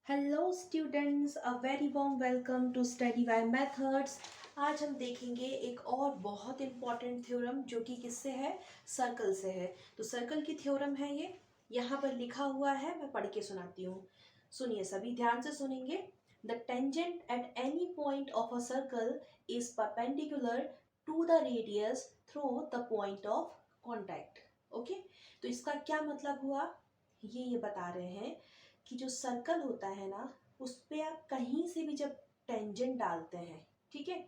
Hello students, a very warm welcome to study by methods. आज हम देखेंगे एक और बहुत इम्पॉर्टेंट थ्योरम जो कि किससे है, सर्कल से है। तो सर्कल की थ्योरम है ये, यहाँ पर लिखा हुआ है, मैं पढ़ के सुनाती हूँ। सुनिए, सभी ध्यान से सुनेंगे। The tangent at any point of a circle is perpendicular to the radius through the point of contact. Okay, तो इसका क्या मतलब हुआ, ये बता रहे हैं कि जो सर्कल होता है ना, उस पे आप कहीं से भी जब टेंजेंट डालते हैं, ठीक है,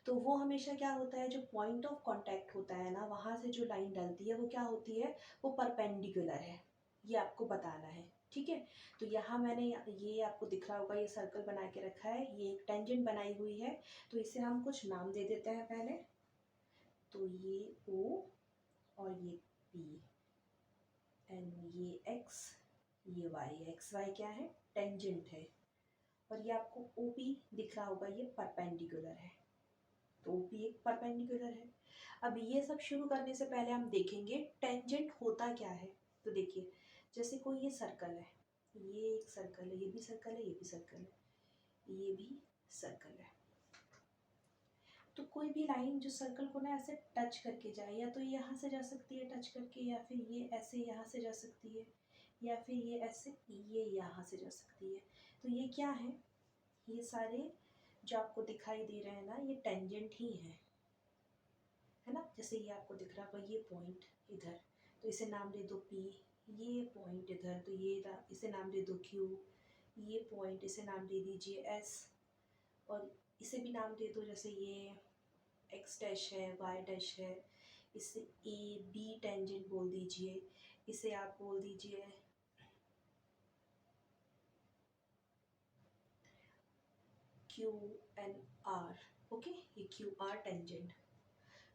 तो वो हमेशा क्या होता है, जो पॉइंट ऑफ कांटेक्ट होता है ना, वहाँ से जो लाइन डलती है वो क्या होती है, वो परपेंडिकुलर है। ये आपको बताना है, ठीक है। तो यहाँ मैंने ये आपको दिख रहा होगा, ये सर्कल बना के रखा है, ये एक टेंजेंट बनाई हुई है। तो इसे हम कुछ नाम दे देते हैं पहले। तो ये O और ये P एंड ये X, ये Y। एक्स वाई क्या है, टेंजेंट है। और ये आपको OP दिख रहा होगा, ये परपेंडिकुलर है। तो OP एक परपेंडिकुलर है। अब ये सब शुरू करने से पहले हम देखेंगे टेंजेंट होता क्या है। तो देखिए, जैसे कोई ये सर्कल है, ये एक सर्कल है, ये भी सर्कल है, ये भी सर्कल है, ये भी सर्कल है। तो कोई भी लाइन जो सर्कल को ना ऐसे टच करके जाए, या तो ये यहाँ से जा सकती है टच करके, या फिर ये ऐसे यहाँ से जा सकती है, या फिर ये ऐसे ये यहाँ से जा सकती है। तो ये क्या है, ये सारे जो आपको दिखाई दे रहे हैं ना, ये टेंजेंट ही है ना। जैसे ये आपको दिख रहा होगा, ये पॉइंट इधर, तो इसे नाम दे दो P। ये पॉइंट इधर, तो इसे नाम दे दो Q। ये पॉइंट इसे नाम दे दीजिए S। और इसे भी नाम दे दो, जैसे ये X डैश है, Y डैश है, इसे AB टेंजेंट बोल दीजिए। इसे आप बोल दीजिए QR। ओके, ये QR टेंजेंट।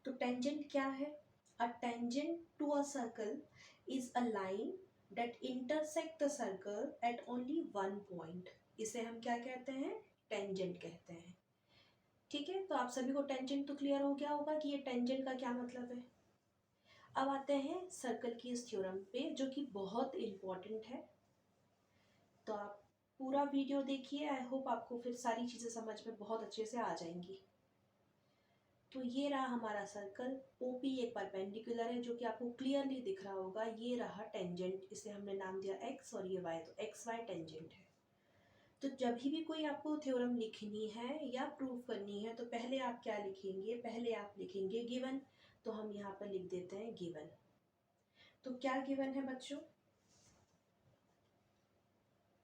तो टेंजेंट क्या है, a tangent to a circle is a line that intersect the circle at only one point. इसे हम क्या कहते हैं, टेंजेंट कहते हैं। ठीक है, तो आप सभी को टेंजेंट तो क्लियर हो गया होगा कि ये टेंजेंट का क्या मतलब है। अब आते हैं सर्कल की इस थ्योरम पे, जो कि बहुत इम्पोर्टेंट है। तो आप पूरा वीडियो देखिए, आई होप आपको फिर सारी चीज़ें समझ में बहुत अच्छे से आ जाएंगी। तो ये रहा हमारा सर्कल, OP एक परपेंडिकुलर है जो कि आपको क्लियरली दिख रहा होगा। ये रहा टेंजेंट, इसे हमने नाम दिया X, और ये Y, तो XY टेंजेंट है। तो जब भी कोई आपको थ्योरम लिखनी है या प्रूव करनी है, तो पहले आप क्या लिखेंगे, पहले आप लिखेंगे गिवन। तो हम यहाँ पर लिख देते हैं गिवन। तो क्या गिवन है बच्चों,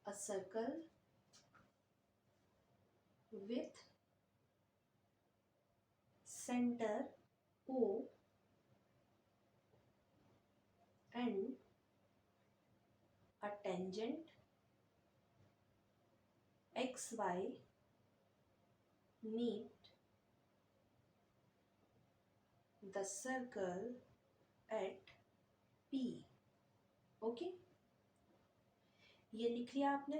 अ circle with centre O and a tangent XY meet the circle at P। Okay, ये लिख लिया आपने।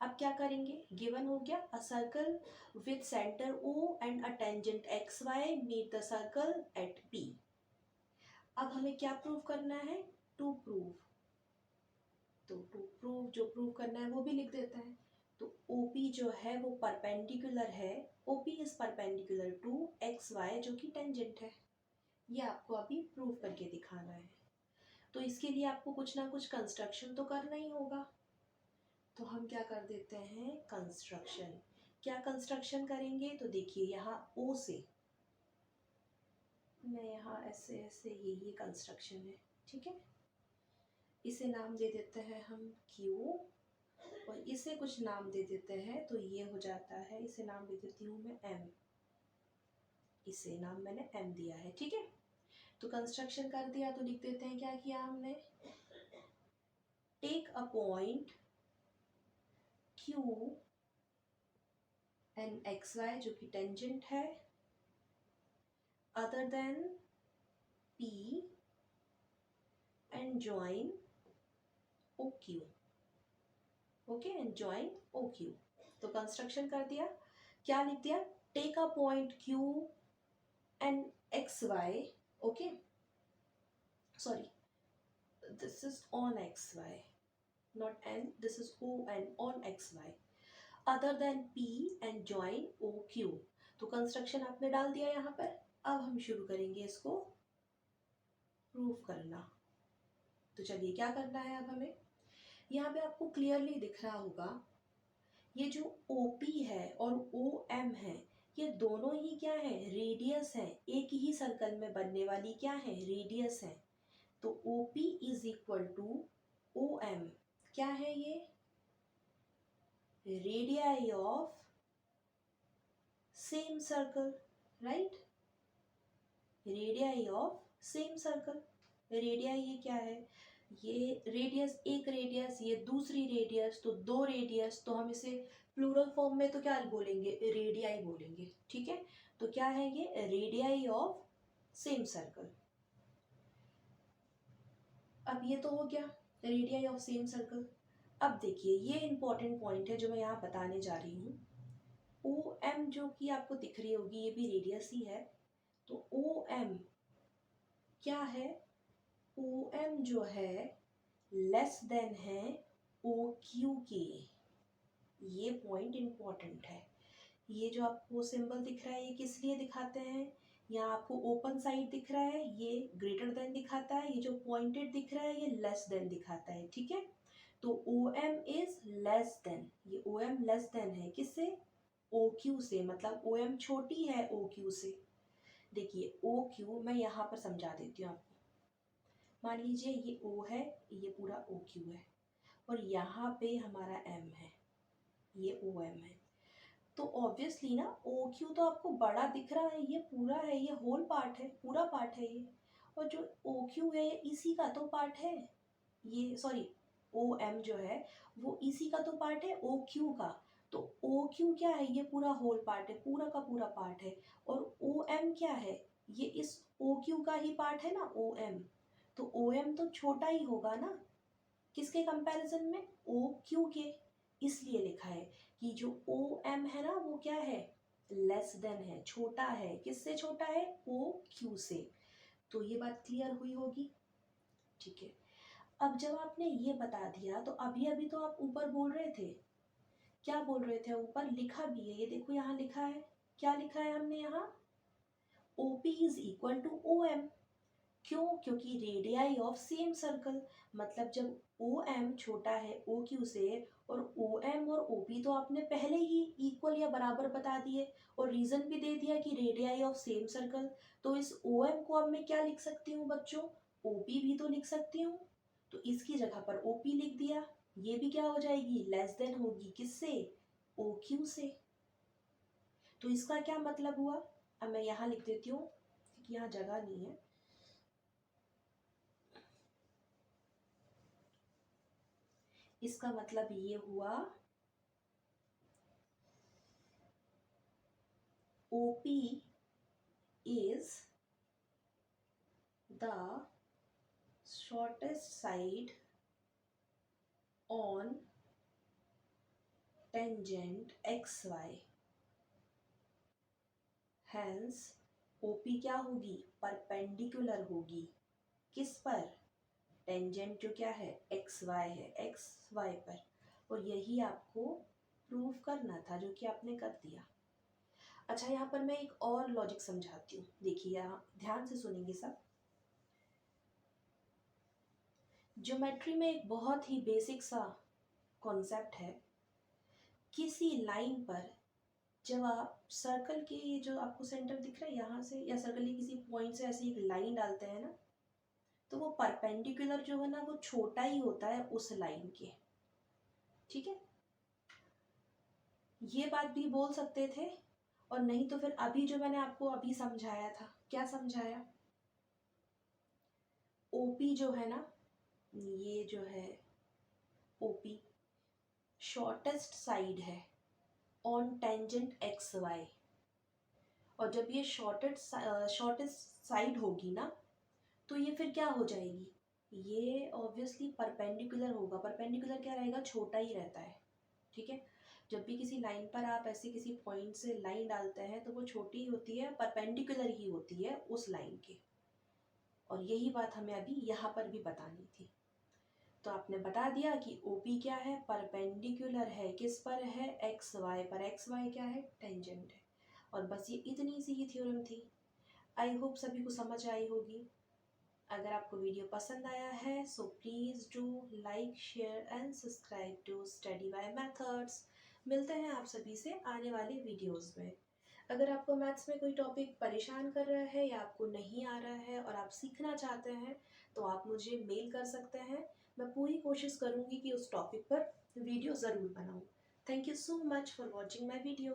अब क्या करेंगे, गिवन हो गया, a circle with centre O and a tangent XY meet the circle at P। अब हमें क्या प्रूव करना है, टू प्रूव। तो टू प्रूव, जो प्रूव करना है वो भी लिख देते हैं। तो OP जो है वो परपेंडिकुलर है, OP is perpendicular to XY जो कि टेंजेंट है। ये आपको अभी प्रूव करके दिखाना है। तो इसके लिए आपको कुछ ना कुछ कंस्ट्रक्शन तो करना ही होगा। तो हम क्या कर देते हैं, कंस्ट्रक्शन। क्या कंस्ट्रक्शन करेंगे, तो देखिए यहाँ O से मैं यहाँ ऐसे ऐसे, ये कंस्ट्रक्शन है, ठीक है। इसे नाम दे देते हैं हम Q, और इसे कुछ नाम दे देते हैं, तो ये हो जाता है, इसे नाम दे देती हूँ मैं M। इसे नाम मैंने M दिया है, ठीक है। तो कंस्ट्रक्शन कर दिया, तो लिख देते हैं, क्या किया हमने, take a point Q and XY जो कि टेंजेंट है, other than P and join OQ। Okay, and join OQ। तो कंस्ट्रक्शन कर दिया, क्या लिख दिया, take a point Q and XY। Okay, sorry, this is on XY। not n, this is ON on XY, other than P and join OQ। तो construction आपने डाल दिया यहाँ पर। अब हम शुरू करेंगे इसको प्रूफ करना। तो चलिए क्या करना है अब हमें, यहाँ पे आपको क्लियरली दिख रहा होगा ये जो OP है और OM है, ये दोनों ही क्या है, रेडियस है, एक ही सर्कल में बनने वाली क्या है, रेडियस है। तो OP is equal to OM, क्या है ये, radii of same circle, right, radii of same circle. Radii ये क्या है, ये रेडियस, एक रेडियस, ये दूसरी रेडियस, तो दो रेडियस, तो हम इसे प्लूरल फॉर्म में तो क्या बोलेंगे, रेडियाई बोलेंगे, ठीक है। तो क्या है ये, रेडियाई ऑफ सेम सर्कल। अब ये तो हो गया रेडियाई ऑफ सेम सर्कल। अब देखिए ये इंपॉर्टेंट पॉइंट है जो मैं यहाँ बताने जा रही हूँ। ओ एम जो कि आपको दिख रही होगी, ये भी रेडियस ही है। तो ओ एम क्या है, ओ एम जो है लेस देन है ओ क्यू के। ये पॉइंट इंपॉर्टेंट है। ये जो आपको सिंबल दिख रहा है ये किस लिए दिखाते हैं, यहाँ आपको ओपन साइड दिख रहा है, ये ग्रेटर देन दिखाता है, ये जो पॉइंटेड दिख रहा है ये लेस देन दिखाता है, ठीक है। तो O M is less than, ये ओ एम लेस देन है किससे, ओ क्यू से, मतलब ओ एम छोटी है ओ क्यू से। देखिए ओ क्यू मैं यहाँ पर समझा देती हूँ आपको। मान लीजिए ये ओ है, ये पूरा ओ क्यू है, और यहाँ पे हमारा एम है, ये ओ एम है। तो ऑब्वियसली ना ओ क्यू तो आपको बड़ा दिख रहा है, ये पूरा है, ये होल पार्ट है, पूरा पार्ट है ये। और जो ओ क्यू है ये इसी का तो पार्ट है, ये सॉरी ओ एम जो है वो इसी का तो पार्ट है ओ क्यू का। तो ओ क्यू क्या है, ये पूरा होल पार्ट है, पूरा का पूरा पार्ट है। और ओ एम क्या है, ये इस ओ क्यू का ही पार्ट है ना ओ एम। तो ओ एम तो छोटा ही होगा ना, किसके कंपैरिजन में, ओ क्यू के। इसलिए लिखा है कि जो ओ एम है ना वो क्या है, लेस देन है, छोटा है, किससे छोटा है, ओ क्यू से। तो ये बात क्लियर हुई होगी, ठीक है। अब जब आपने ये बता दिया तो अभी अभी तो आप ऊपर बोल रहे थे, क्या बोल रहे थे, ऊपर लिखा भी है, ये देखो यहाँ लिखा है, क्या लिखा है हमने यहाँ, OP is equal to OM। क्यों, क्योंकि रेडियाई ऑफ सेम सर्कल, मतलब जब ओ एम छोटा है ओ क्यू से, और ओ एम और ओ पी तो आपने पहले ही इक्वल या बराबर बता दिए, और रीजन भी दे दिया कि रेडियाई ऑफ सेम सर्कल। तो इस ओ एम को अब मैं क्या लिख सकती हूँ बच्चों, ओ पी भी तो लिख सकती हूँ। तो इसकी जगह पर ओ पी लिख दिया, ये भी क्या हो जाएगी, लेस देन होगी किससे, ओ क्यू से। तो इसका क्या मतलब हुआ, अब मैं यहाँ लिख देती हूँ क्योंकि यहाँ जगह नहीं है। इसका मतलब ये हुआ OP is the shortest side on tangent XY, hence OP क्या होगी, परपेंडिकुलर होगी, किस पर, टेंजेंट जो क्या है XY है, XY पर। और यही आपको प्रूफ करना था जो कि आपने कर दिया। अच्छा यहाँ पर मैं एक और लॉजिक समझाती हूँ, देखिए यहाँ ध्यान से सुनेंगे सब। ज्योमेट्री में एक बहुत ही बेसिक सा कॉन्सेप्ट है, किसी लाइन पर जब आप सर्कल के, ये जो आपको सेंटर दिख रहा है यहाँ से, या सर्कल के किसी पॉइंट से ऐसे एक लाइन डालते हैं ना, तो वो परपेंडिकुलर जो है ना वो छोटा ही होता है उस लाइन के, ठीक है। ये बात भी बोल सकते थे, और नहीं तो फिर अभी जो मैंने आपको अभी समझाया था, क्या समझाया, ओपी जो है ना, ये जो है ओपी शॉर्टेस्ट साइड है ऑन टेंजेंट एक्स वाई। और जब ये शॉर्टेस्ट साइड होगी ना, तो ये फिर क्या हो जाएगी, ये ऑब्वियसली परपेंडिकुलर होगा। परपेंडिकुलर क्या रहेगा, छोटा ही रहता है, ठीक है। जब भी किसी लाइन पर आप ऐसे किसी पॉइंट से लाइन डालते हैं तो वो छोटी होती है, परपेंडिकुलर ही होती है उस लाइन के। और यही बात हमें अभी यहाँ पर भी बतानी थी। तो आपने बता दिया कि OP क्या है, परपेंडिकुलर है, किस पर है, XY पर। XY क्या है, टेंजेंट है। और बस ये इतनी सी ही थ्योरम थी। आई होप सभी को समझ आई होगी। अगर आपको वीडियो पसंद आया है so please do like, share and subscribe to study by methods. मिलते हैं आप सभी से आने वाले वीडियोस में। अगर आपको मैथ्स में कोई टॉपिक परेशान कर रहा है या आपको नहीं आ रहा है और आप सीखना चाहते हैं तो आप मुझे मेल कर सकते हैं। मैं पूरी कोशिश करूँगी कि उस टॉपिक पर वीडियो ज़रूर बनाऊँ। Thank you so much for watching my video.